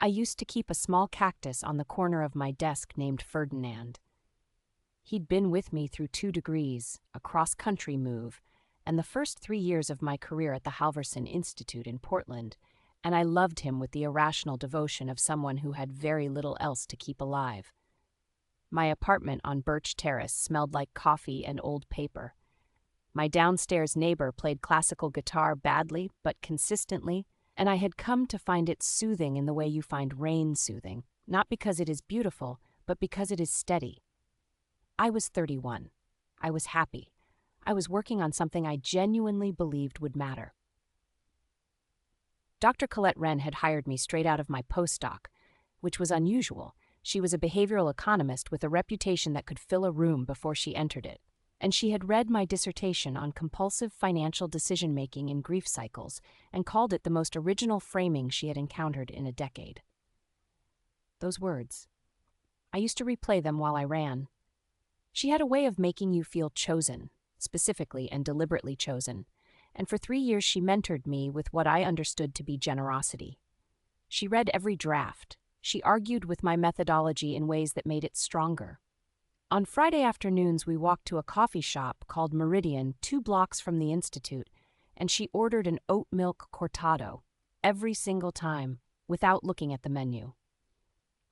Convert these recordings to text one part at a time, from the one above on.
I used to keep a small cactus on the corner of my desk named Ferdinand. He'd been with me through 2 degrees, a cross-country move, and the first 3 years of my career at the Halverson Institute in Portland, and I loved him with the irrational devotion of someone who had very little else to keep alive. My apartment on Birch Terrace smelled like coffee and old paper. My downstairs neighbor played classical guitar badly but consistently, and I had come to find it soothing in the way you find rain soothing, not because it is beautiful, but because it is steady. I was 31. I was happy. I was working on something I genuinely believed would matter. Dr. Colette Wren had hired me straight out of my postdoc, which was unusual. She was a behavioral economist with a reputation that could fill a room before she entered it, and she had read my dissertation on compulsive financial decision-making in grief cycles and called it the most original framing she had encountered in a decade. Those words. I used to replay them while I ran. She had a way of making you feel chosen, specifically and deliberately chosen, and for 3 years she mentored me with what I understood to be generosity. She read every draft. She argued with my methodology in ways that made it stronger. On Friday afternoons, we walked to a coffee shop called Meridian 2 blocks from the Institute, and she ordered an oat milk cortado every single time without looking at the menu.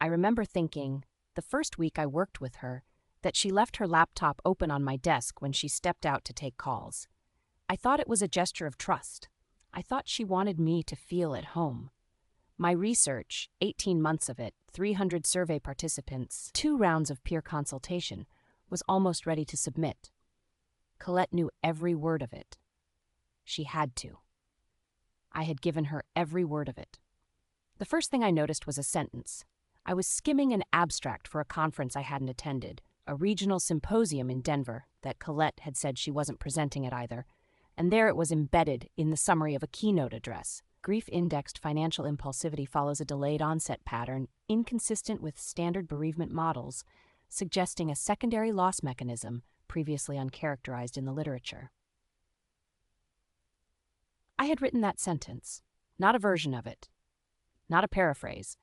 I remember thinking, the first week I worked with her, that she left her laptop open on my desk when she stepped out to take calls. I thought it was a gesture of trust. I thought she wanted me to feel at home. My research, 18 months of it, 300 survey participants, 2 rounds of peer consultation, was almost ready to submit. Colette knew every word of it. She had to. I had given her every word of it. The first thing I noticed was a sentence. I was skimming an abstract for a conference I hadn't attended, a regional symposium in Denver that Colette had said she wasn't presenting at either, and there it was embedded in the summary of a keynote address. Grief-indexed financial impulsivity follows a delayed onset pattern inconsistent with standard bereavement models, suggesting a secondary loss mechanism previously uncharacterized in the literature. I had written that sentence, not a version of it, not a paraphrase.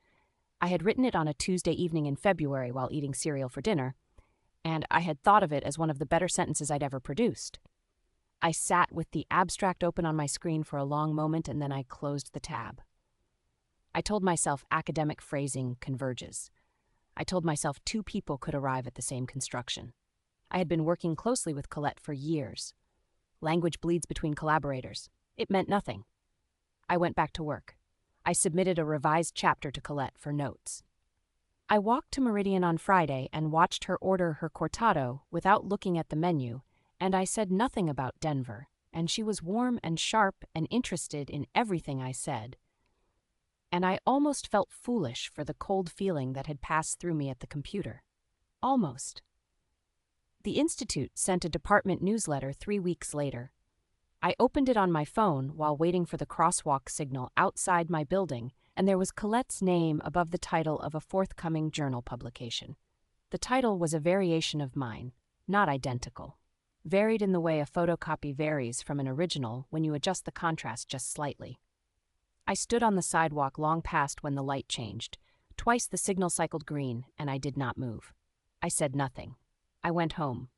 I had written it on a Tuesday evening in February while eating cereal for dinner, and I had thought of it as one of the better sentences I'd ever produced. I sat with the abstract open on my screen for a long moment, and then I closed the tab. I told myself academic phrasing converges. I told myself 2 people could arrive at the same construction. I had been working closely with Colette for years. Language bleeds between collaborators. It meant nothing. I went back to work. I submitted a revised chapter to Colette for notes. I walked to Meridian on Friday and watched her order her cortado without looking at the menu, and I said nothing about Denver, and she was warm and sharp and interested in everything I said. And I almost felt foolish for the cold feeling that had passed through me at the computer. Almost. The Institute sent a department newsletter 3 weeks later. I opened it on my phone while waiting for the crosswalk signal outside my building, and there was Colette's name above the title of a forthcoming journal publication. The title was a variation of mine, not identical. Varied in the way a photocopy varies from an original when you adjust the contrast just slightly. I stood on the sidewalk long past when the light changed. Twice the signal cycled green, and I did not move. I said nothing. I went home.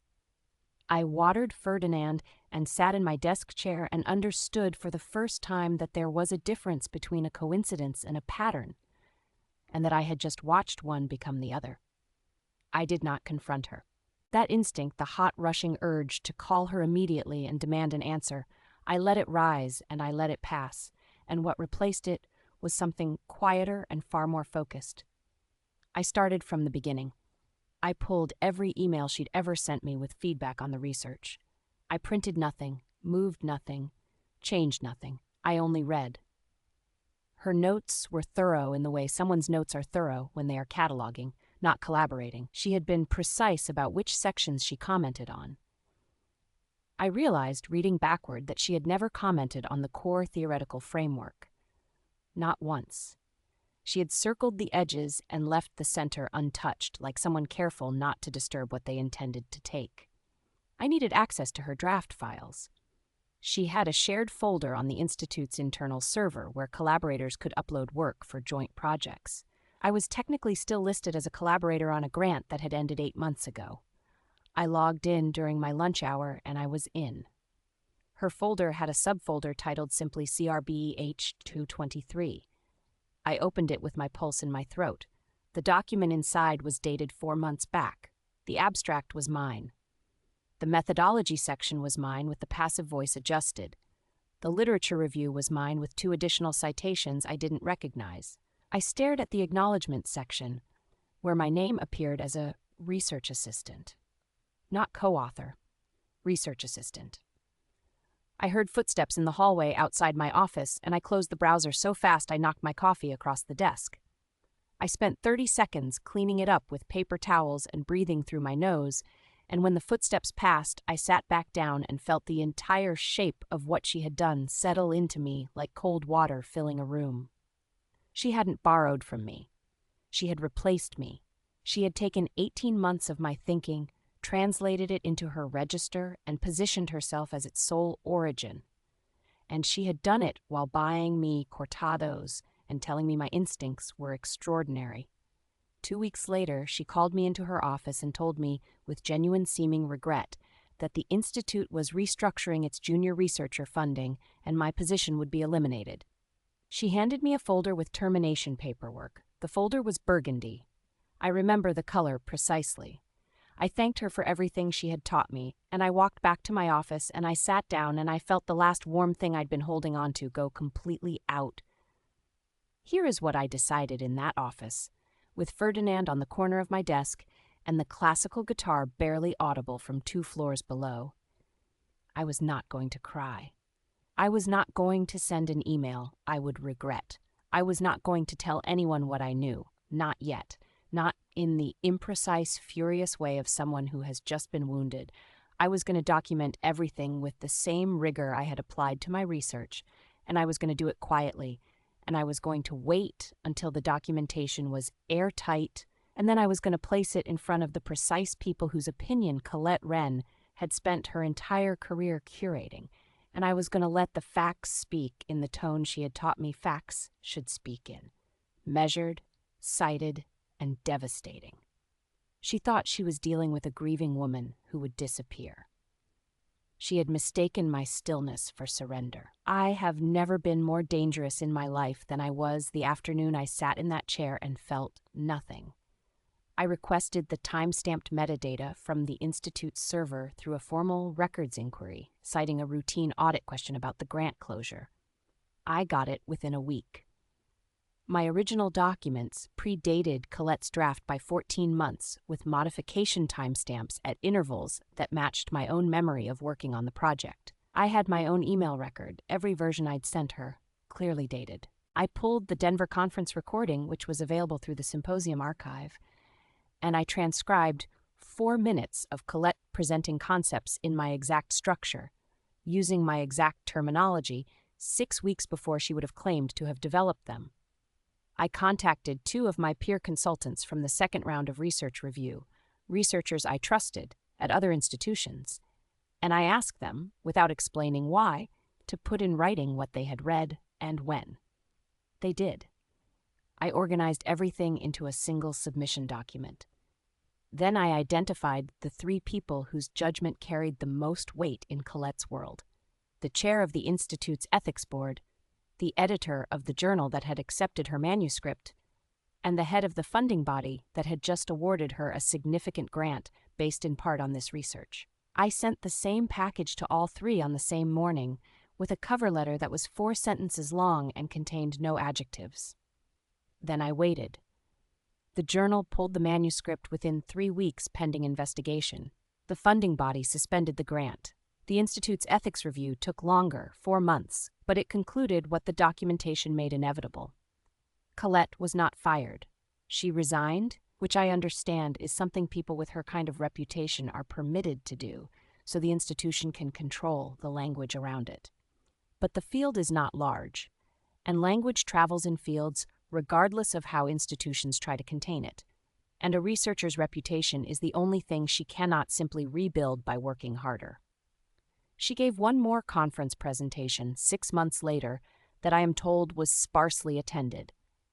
I watered Ferdinand and sat in my desk chair and understood for the first time that there was a difference between a coincidence and a pattern, and that I had just watched one become the other. I did not confront her. That instinct, the hot, rushing urge to call her immediately and demand an answer, I let it rise and I let it pass, and what replaced it was something quieter and far more focused. I started from the beginning. I pulled every email she'd ever sent me with feedback on the research. I printed nothing, moved nothing, changed nothing. I only read. Her notes were thorough in the way someone's notes are thorough when they are cataloging, not collaborating. She had been precise about which sections she commented on. I realized, reading backward, that she had never commented on the core theoretical framework. Not once. She had circled the edges and left the center untouched, like someone careful not to disturb what they intended to take. I needed access to her draft files. She had a shared folder on the Institute's internal server where collaborators could upload work for joint projects. I was technically still listed as a collaborator on a grant that had ended 8 months ago. I logged in during my lunch hour and I was in. Her folder had a subfolder titled simply CRBH223. I opened it with my pulse in my throat. The document inside was dated 4 months back. The abstract was mine. The methodology section was mine with the passive voice adjusted. The literature review was mine with 2 additional citations I didn't recognize. I stared at the acknowledgement section, where my name appeared as a research assistant. Not co-author, research assistant. I heard footsteps in the hallway outside my office, and I closed the browser so fast I knocked my coffee across the desk. I spent 30 seconds cleaning it up with paper towels and breathing through my nose, and when the footsteps passed, I sat back down and felt the entire shape of what she had done settle into me like cold water filling a room. She hadn't borrowed from me. She had replaced me. She had taken 18 months of my thinking, translated it into her register, and positioned herself as its sole origin. And she had done it while buying me cortados and telling me my instincts were extraordinary. 2 weeks later, she called me into her office and told me, with genuine seeming regret, that the Institute was restructuring its junior researcher funding and my position would be eliminated. She handed me a folder with termination paperwork. The folder was burgundy. I remember the color precisely. I thanked her for everything she had taught me, and I walked back to my office and I sat down and I felt the last warm thing I'd been holding on to go completely out. Here is what I decided in that office, with Ferdinand on the corner of my desk and the classical guitar barely audible from 2 floors below. I was not going to cry. I was not going to send an email I would regret. I was not going to tell anyone what I knew, not yet, not in the imprecise, furious way of someone who has just been wounded. I was going to document everything with the same rigor I had applied to my research, and I was going to do it quietly, and I was going to wait until the documentation was airtight, and then I was going to place it in front of the precise people whose opinion Colette Wren had spent her entire career curating, and I was going to let the facts speak in the tone she had taught me facts should speak in. Measured, cited, and devastating. She thought she was dealing with a grieving woman who would disappear. She had mistaken my stillness for surrender. I have never been more dangerous in my life than I was the afternoon I sat in that chair and felt nothing. I requested the time-stamped metadata from the Institute's server through a formal records inquiry, citing a routine audit question about the grant closure. I got it within a week. My original documents predated Colette's draft by 14 months, with modification timestamps at intervals that matched my own memory of working on the project. I had my own email record, every version I'd sent her, clearly dated. I pulled the Denver conference recording, which was available through the symposium archive, and I transcribed 4 minutes of Colette presenting concepts in my exact structure, using my exact terminology, 6 weeks before she would have claimed to have developed them. I contacted 2 of my peer consultants from the second round of research review, researchers I trusted at other institutions, and I asked them, without explaining why, to put in writing what they had read and when. They did. I organized everything into a single submission document. Then I identified the 3 people whose judgment carried the most weight in Colette's world: the chair of the Institute's ethics board, the editor of the journal that had accepted her manuscript, and the head of the funding body that had just awarded her a significant grant based in part on this research. I sent the same package to all 3 on the same morning, with a cover letter that was 4 sentences long and contained no adjectives. Then I waited. The journal pulled the manuscript within 3 weeks pending investigation. The funding body suspended the grant. The Institute's ethics review took longer, 4 months, but it concluded what the documentation made inevitable. Colette was not fired. She resigned, which I understand is something people with her kind of reputation are permitted to do, so the institution can control the language around it. But the field is not large, and language travels in fields regardless of how institutions try to contain it, and a researcher's reputation is the only thing she cannot simply rebuild by working harder. She gave one more conference presentation 6 months later that I am told was sparsely attended.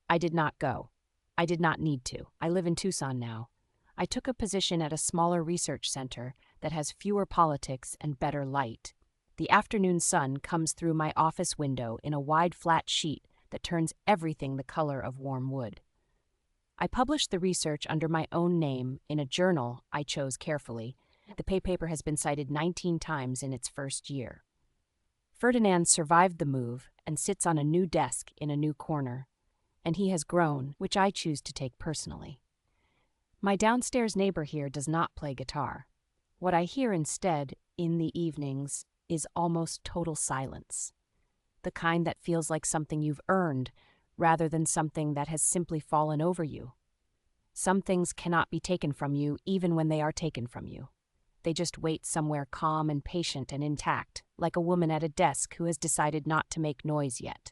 I did not go. I did not need to. I live in Tucson now. I took a position at a smaller research center that has fewer politics and better light. The afternoon sun comes through my office window in a wide flat sheet that turns everything the color of warm wood. I published the research under my own name in a journal I chose carefully. The paper has been cited 19 times in its first year. Ferdinand survived the move and sits on a new desk in a new corner, and he has grown, which I choose to take personally. My downstairs neighbor here does not play guitar. What I hear instead, in the evenings, is almost total silence. The kind that feels like something you've earned, rather than something that has simply fallen over you. Some things cannot be taken from you even when they are taken from you. They just wait somewhere calm and patient and intact, like a woman at a desk who has decided not to make noise yet.